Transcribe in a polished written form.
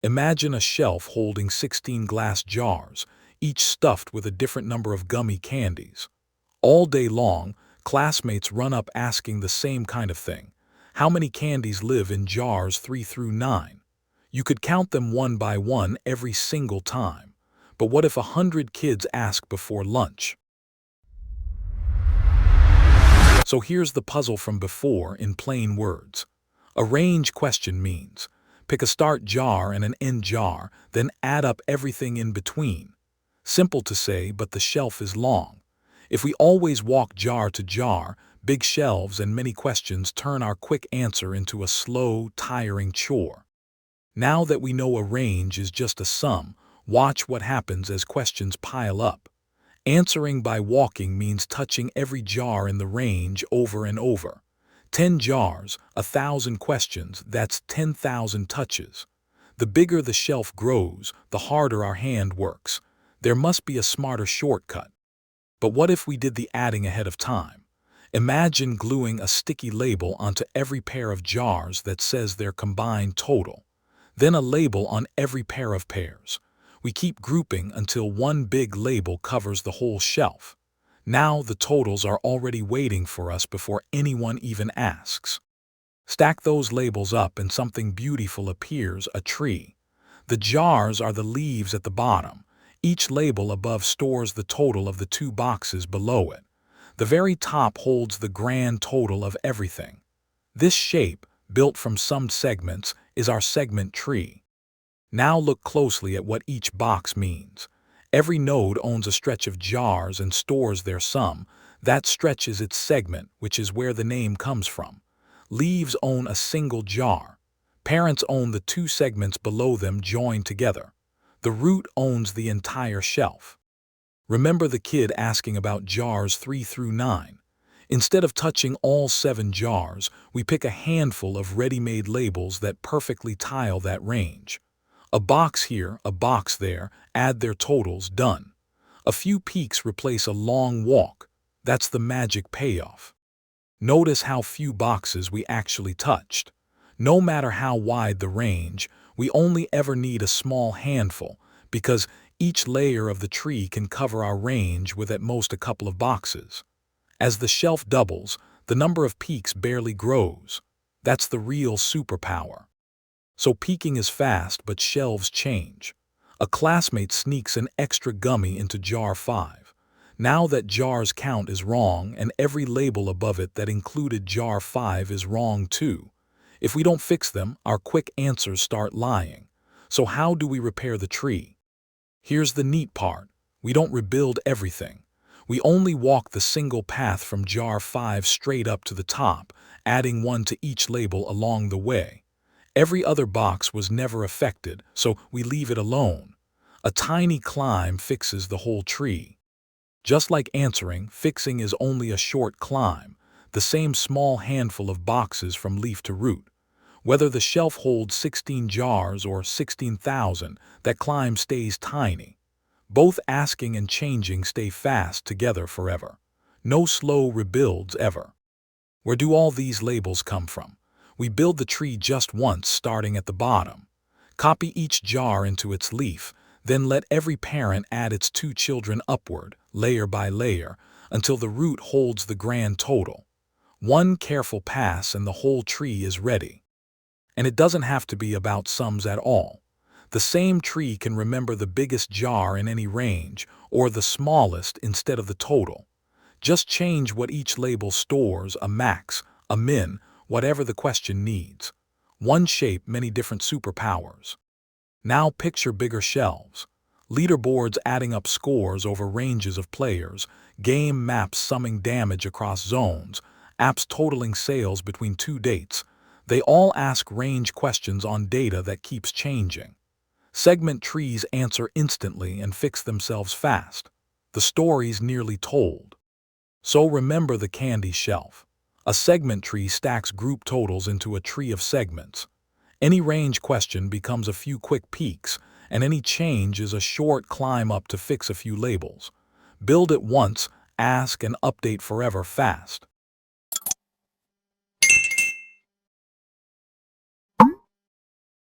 Imagine a shelf holding 16 glass jars, each stuffed with a different number of gummy candies. All day long, classmates run up asking the same kind of thing. How many candies live in jars 3 through 9? You could count them one by one every single time. But what if 100 kids ask before lunch? So here's the puzzle from before in plain words. A range question means pick a start jar and an end jar, then add up everything in between. Simple to say, but the shelf is long. If we always walk jar to jar, big shelves and many questions turn our quick answer into a slow, tiring chore. Now that we know a range is just a sum, watch what happens as questions pile up. Answering by walking means touching every jar in the range over and over. 10 jars, 1,000 questions, that's 10,000 touches. The bigger the shelf grows, the harder our hand works. There must be a smarter shortcut. But what if we did the adding ahead of time? Imagine gluing a sticky label onto every pair of jars that says their combined total. Then a label on every pair of pairs. We keep grouping until one big label covers the whole shelf. Now the totals are already waiting for us before anyone even asks. Stack those labels up and something beautiful appears, a tree. The jars are the leaves at the bottom. Each label above stores the total of the 2 boxes below it. The very top holds the grand total of everything. This shape, built from summed segments, is our segment tree. Now look closely at what each box means. Every node owns a stretch of jars and stores their sum. That stretch is its segment, which is where the name comes from. Leaves own a single jar. Parents own the 2 segments below them joined together. The root owns the entire shelf. Remember the kid asking about jars 3 through 9. Instead of touching all 7 jars, we pick a handful of ready-made labels that perfectly tile that range. A box here, a box there, add their totals, done. A few peaks replace a long walk. That's the magic payoff. Notice how few boxes we actually touched. No matter how wide the range, we only ever need a small handful, because each layer of the tree can cover our range with at most a couple of boxes. As the shelf doubles, the number of peaks barely grows. That's the real superpower. So peaking is fast, but shelves change. A classmate sneaks an extra gummy into jar 5. Now that jar's count is wrong, and every label above it that included jar 5 is wrong too. If we don't fix them, our quick answers start lying. So how do we repair the tree? Here's the neat part. We don't rebuild everything. We only walk the single path from jar 5 straight up to the top, adding 1 to each label along the way. Every other box was never affected, so we leave it alone. A tiny climb fixes the whole tree. Just like answering, fixing is only a short climb, the same small handful of boxes from leaf to root. Whether the shelf holds 16 jars or 16,000, that climb stays tiny. Both asking and changing stay fast together forever. No slow rebuilds ever. Where do all these labels come from? We build the tree just once, starting at the bottom. Copy each jar into its leaf, then let every parent add its 2 children upward, layer by layer, until the root holds the grand total. One careful pass and the whole tree is ready. And it doesn't have to be about sums at all. The same tree can remember the biggest jar in any range, or the smallest instead of the total. Just change what each label stores, a max, a min, whatever the question needs. One shape, many different superpowers. Now picture bigger shelves. Leaderboards adding up scores over ranges of players, game maps summing damage across zones, apps totaling sales between 2 dates. They all ask range questions on data that keeps changing. Segment trees answer instantly and fix themselves fast. The story's nearly told. So remember the candy shelf. A segment tree stacks group totals into a tree of segments. Any range question becomes a few quick peaks, and any change is a short climb up to fix a few labels. Build it once, ask and update forever fast.